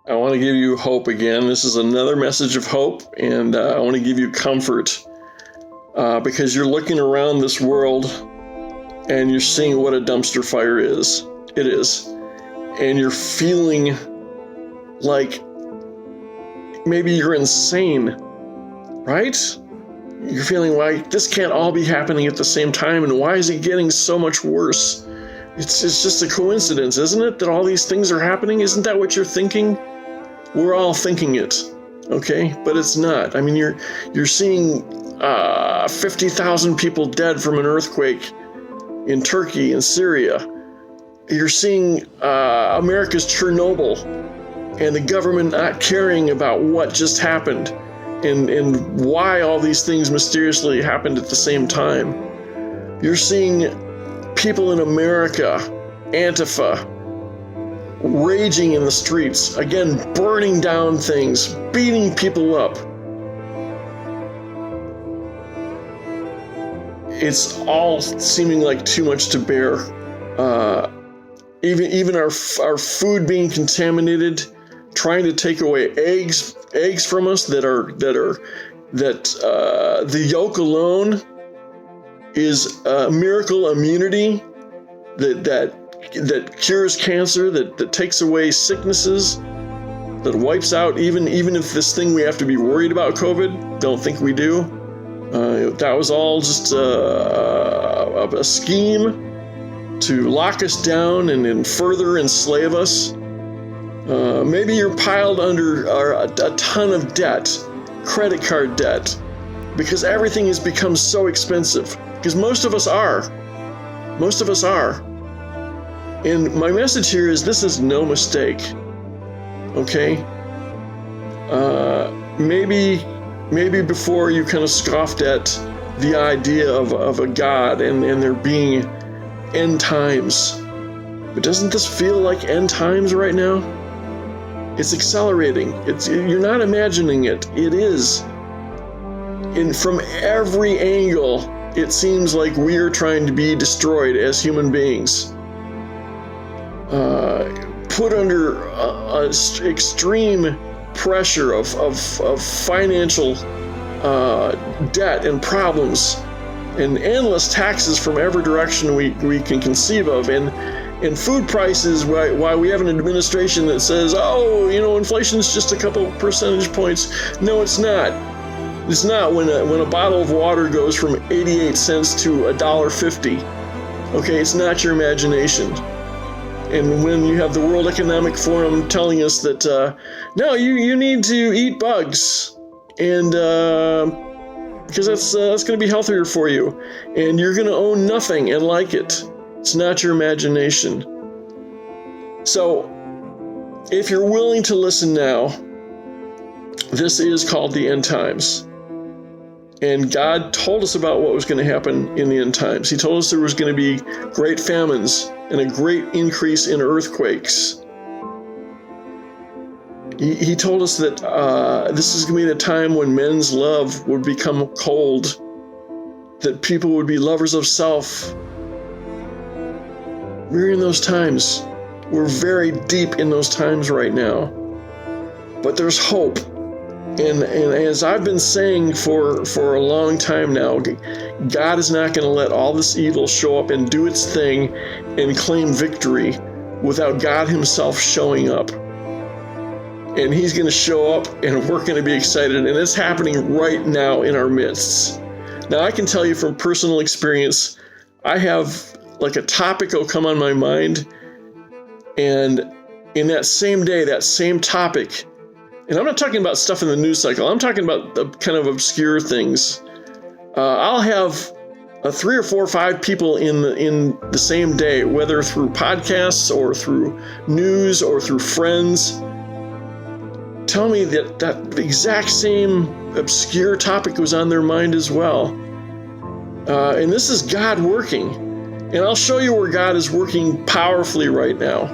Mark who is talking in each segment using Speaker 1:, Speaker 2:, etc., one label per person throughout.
Speaker 1: I want to give you hope again. This is another message of hope, and I want to give you comfort because you're looking around this world and you're seeing what a dumpster fire is. It is. And you're feeling like maybe you're insane, right? You're feeling like this can't all be happening at the same time, and why is it getting so much worse? It's just a coincidence, isn't it, that all these things are happening? Isn't that what you're thinking? We're all thinking it, okay? But it's not. I mean, you're seeing 50,000 people dead from an earthquake in Turkey and Syria. You're seeing America's Chernobyl and the government not caring about what just happened and why all these things mysteriously happened at the same time. You're seeing people in America, Antifa, raging in the streets, again, burning down things, beating people up. It's all seeming like too much to bear. Even our food being contaminated, trying to take away eggs from us that the yolk alone is a miracle immunity that cures cancer, that takes away sicknesses, that wipes out even if this thing we have to be worried about, COVID, don't think we do. That was all just a scheme to lock us down and further enslave us. Maybe you're piled under a ton of debt, credit card debt, because everything has become so expensive. Because most of us are. And my message here is this is no mistake. Okay? Maybe before you kind of scoffed at the idea of a God and there being end times. But doesn't this feel like end times right now? It's accelerating. You're not imagining it. It is. And from every angle, it seems like we are trying to be destroyed as human beings. Put under extreme pressure of financial debt and problems and endless taxes from every direction we can conceive of, and food prices, while we have an administration that says, inflation is just a couple percentage points. No, it's not. It's not when a bottle of water goes from 88 cents to $1.50. Okay, it's not your imagination. And when you have the World Economic Forum telling us that, no, you need to eat bugs, and because that's going to be healthier for you, and you're going to own nothing and like it. It's not your imagination. So, if you're willing to listen now, this is called the end times. And God told us about what was going to happen in the end times. He told us there was going to be great famines and a great increase in earthquakes. He told us that this is going to be the time when men's love would become cold, that people would be lovers of self. We're in those times. We're very deep in those times right now. But there's hope. And as I've been saying for a long time now, God is not going to let all this evil show up and do its thing and claim victory without God himself showing up. And he's going to show up, and we're going to be excited. And it's happening right now in our midst. Now, I can tell you from personal experience, I have like a topic will come on my mind, and in that same day, that same topic, and I'm not talking about stuff in the news cycle, I'm talking about the kind of obscure things. I'll have 3 or 4 or 5 people in the same day, whether through podcasts or through news or through friends, tell me that the exact same obscure topic was on their mind as well. And this is God working. And I'll show you where God is working powerfully right now.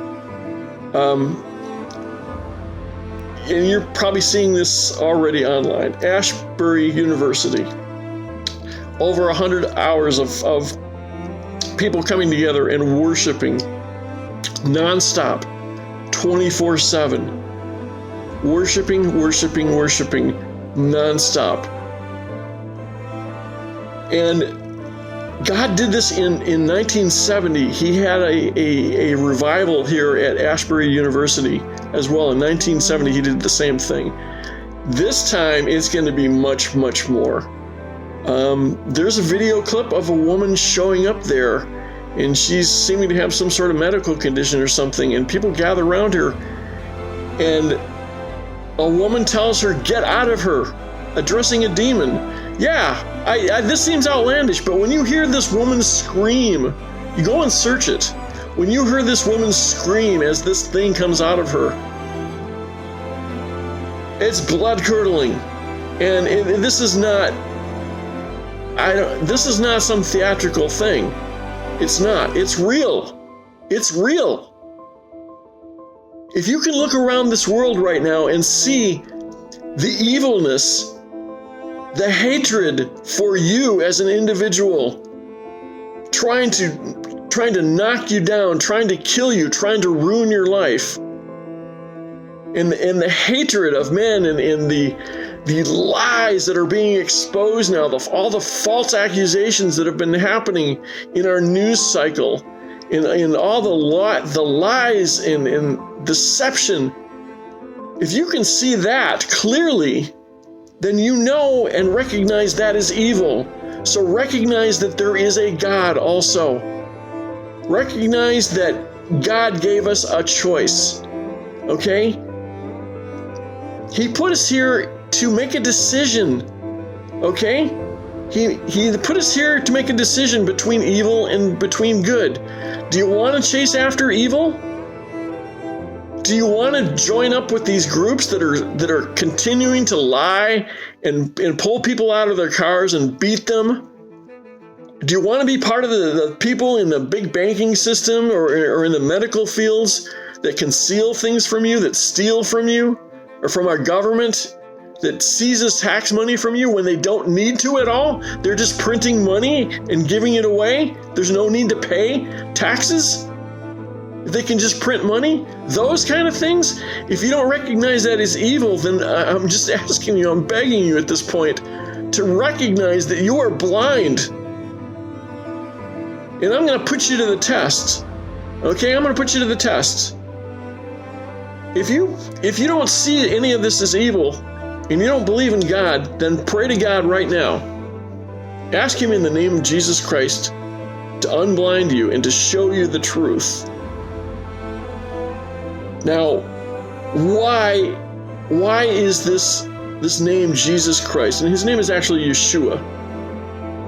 Speaker 1: And you're probably seeing this already online. Ashbury University. Over 100 hours of people coming together and worshiping nonstop, 24/7. worshiping nonstop. And God did this in 1970. He had a revival here at Ashbury University as well. In 1970, he did the same thing. This time, it's going to be much, much more. There's a video clip of a woman showing up there, and she's seeming to have some sort of medical condition or something, and people gather around her, and a woman tells her, "Get out of her," addressing a demon. Yeah, this seems outlandish, but when you hear this woman scream, you go and search it. When you hear this woman scream as this thing comes out of her, it's blood-curdling, and this is not. This is not some theatrical thing. It's not. It's real. It's real. If you can look around this world right now and see the evilness, the hatred for you as an individual, trying to knock you down, trying to kill you, trying to ruin your life, and the hatred of men, and the lies that are being exposed now, all the false accusations that have been happening in our news cycle, in all the lies and deception. If you can see that clearly, then you know and recognize that is evil. So recognize that there is a God also. Recognize that God gave us a choice, okay? He put us here to make a decision, okay? He put us here to make a decision between evil and between good. Do you want to chase after evil? Do you want to join up with these groups that are continuing to lie and pull people out of their cars and beat them? Do you want to be part of the people in the big banking system or in the medical fields that conceal things from you, that steal from you, or from our government that seizes tax money from you when they don't need to at all? They're just printing money and giving it away. There's no need to pay taxes. They can just print money. Those kind of things. If you don't recognize that as evil, then I'm just asking you, I'm begging you at this point to recognize that you are blind. And I'm going to put you to the test. Okay, I'm going to put you to the test. If you don't see any of this as evil, and you don't believe in God, then pray to God right now. Ask Him in the name of Jesus Christ to unblind you and to show you the truth. Now, why is this name Jesus Christ? And His name is actually Yeshua.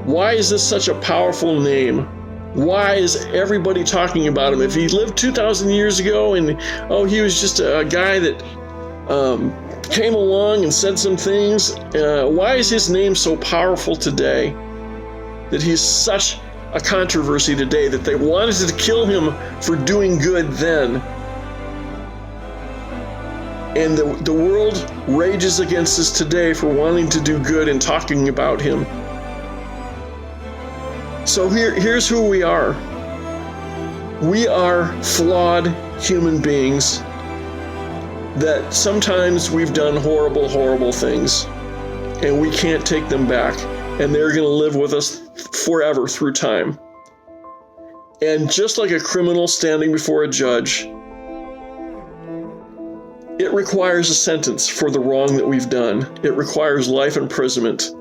Speaker 1: Why is this such a powerful name? Why is everybody talking about Him? If He lived 2,000 years ago and, He was just a guy that came along and said some things, why is His name so powerful today? That He's such a controversy today that they wanted to kill Him for doing good then. And the world rages against us today for wanting to do good and talking about Him. So here's who we are. We are flawed human beings that sometimes we've done horrible, horrible things, and we can't take them back, and they're going to live with us forever through time. And just like a criminal standing before a judge, it requires a sentence for the wrong that we've done. It requires life imprisonment.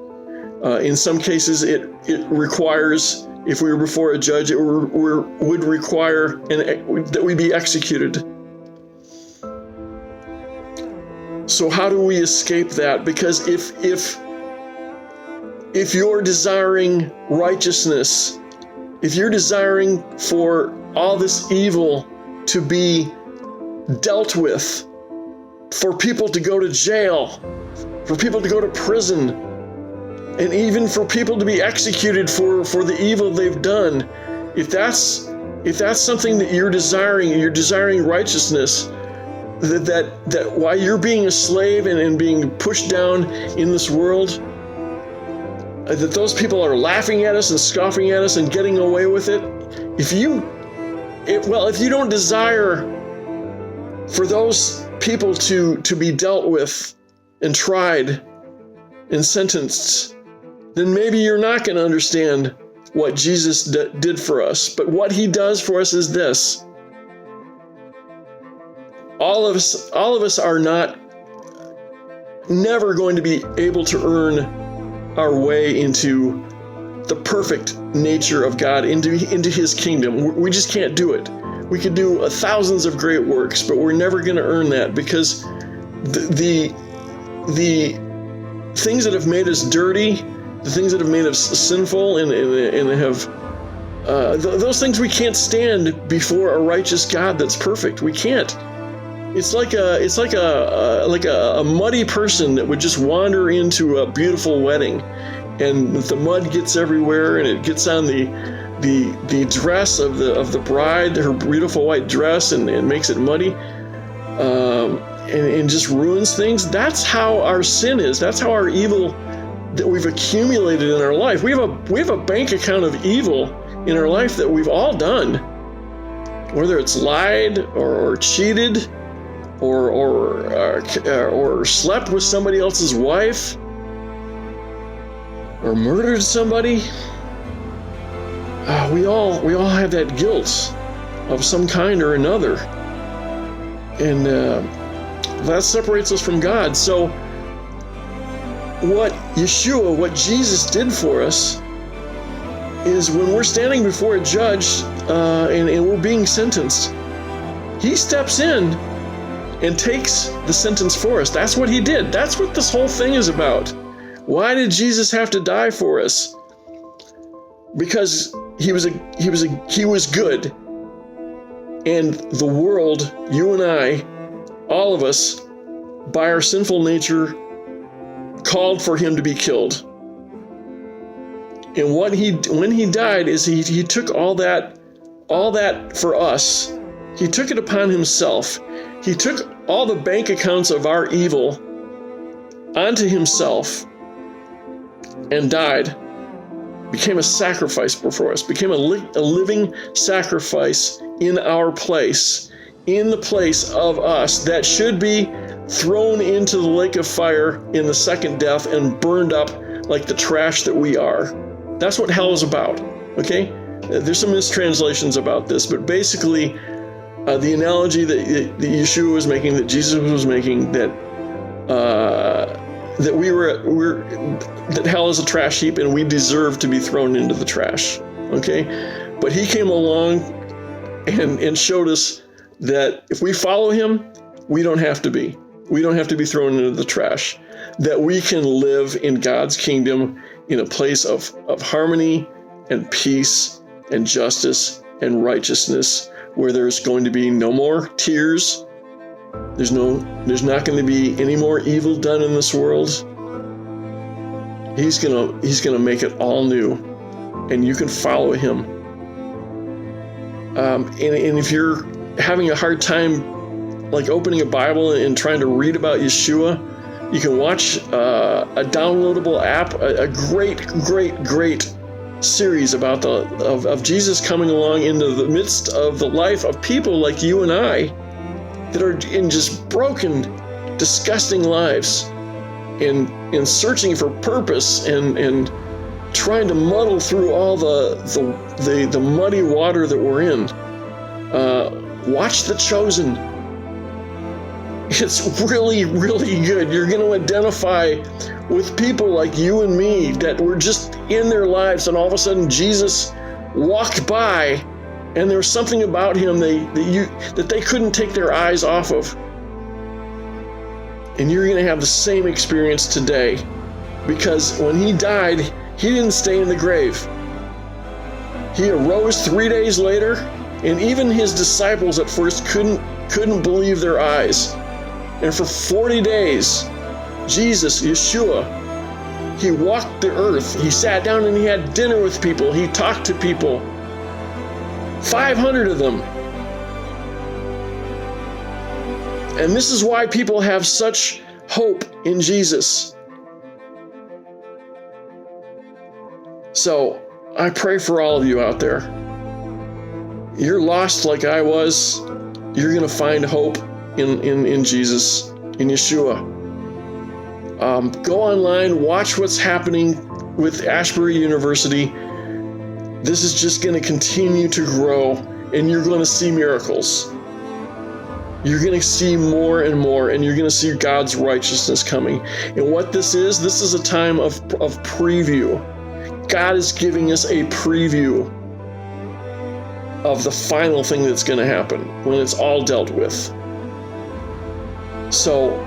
Speaker 1: In some cases, it requires, if we were before a judge, it would require that we be executed. So how do we escape that? Because if you're desiring righteousness, if you're desiring for all this evil to be dealt with, for people to go to jail, for people to go to prison, and even for people to be executed for the evil they've done, if that's something that you're desiring righteousness, that while you're being a slave and being pushed down in this world, that those people are laughing at us and scoffing at us and getting away with it, if you don't desire for those people to be dealt with and tried and sentenced, then maybe you're not going to understand what Jesus did for us. But what he does for us is this. All of us are never going to be able to earn our way into the perfect nature of God, into his kingdom. We just can't do it. We could do thousands of great works, but we're never going to earn that, because the things that have made us dirty, the things that have made us sinful and have those things we can't stand before a righteous God that's perfect. We can't. It's like a muddy person that would just wander into a beautiful wedding, and the mud gets everywhere, and it gets on the dress of the bride, her beautiful white dress, and makes it muddy, and just ruins things. That's how our sin is. That's how our evil that we've accumulated in our life. We have a bank account of evil in our life that we've all done, whether it's lied or cheated, or slept with somebody else's wife, or murdered somebody. We all have that guilt of some kind or another, and that separates us from God. So what Jesus did for us is, when we're standing before a judge and we're being sentenced, he steps in and takes the sentence for us. That's what he did. That's what this whole thing is about. Why did Jesus have to die for us? Because he was good, and the world, you and I, all of us, by our sinful nature, called for him to be killed. And when he died is he took all that for us. He took it upon himself. He took all the bank accounts of our evil onto himself and died. Became a sacrifice for us, became a living sacrifice in our place, in the place of us that should be thrown into the lake of fire in the second death and burned up like the trash that we are. That's what hell is about, okay? There's some mistranslations about this, but basically the analogy that Yeshua was making, that Jesus was making, that that hell is a trash heap and we deserve to be thrown into the trash, okay? But he came along and showed us that if we follow him, we don't have to be thrown into the trash, that we can live in God's kingdom in a place of harmony and peace and justice and righteousness, where there's going to be no more tears. There's not going to be any more evil done in this world. He's gonna make it all new, and you can follow him. And if you're having a hard time, like opening a Bible and trying to read about Yeshua, you can watch a downloadable app, a great series about of Jesus coming along into the midst of the life of people like you and I, that are in just broken, disgusting lives, and searching for purpose and trying to muddle through all the muddy water that we're in. Watch The Chosen. It's really, really good. You're going to identify with people like you and me that were just in their lives, and all of a sudden Jesus walked by, and there was something about him that they couldn't take their eyes off of. And you're going to have the same experience today, because when he died, he didn't stay in the grave. He arose 3 days later, and even his disciples at first couldn't believe their eyes. And for 40 days, Jesus, Yeshua, he walked the earth. He sat down and he had dinner with people. He talked to people. 500 of them. And this is why people have such hope in Jesus. So I pray for all of you out there. You're lost like I was. You're going to find hope in Jesus, in Yeshua. Go online, watch what's happening with Ashbury University. This is just going to continue to grow, and you're going to see miracles. You're going to see more and more, and you're going to see God's righteousness coming. And what this is a time of preview. God is giving us a preview of the final thing that's going to happen when it's all dealt with. So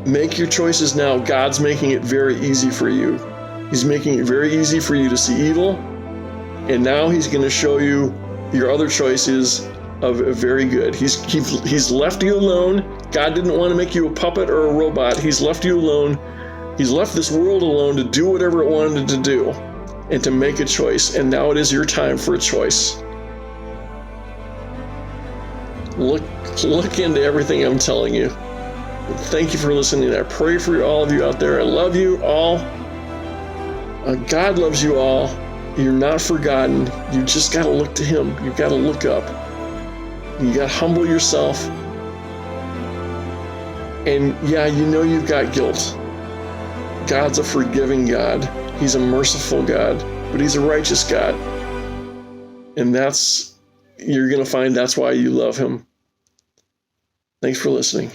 Speaker 1: make your choices now. God's making it very easy for you. He's making it very easy for you to see evil. And now he's going to show you your other choices of very good. He's left you alone. God didn't want to make you a puppet or a robot. He's left you alone. He's left this world alone to do whatever it wanted to do and to make a choice. And now it is your time for a choice. Look into everything I'm telling you. Thank you for listening. I pray for all of you out there. I love you all. God loves you all. You're not forgotten. You just got to look to him. You've got to look up. You got to humble yourself. And yeah, you know you've got guilt. God's a forgiving God. He's a merciful God, but he's a righteous God. And you're going to find that's why you love him. Thanks for listening.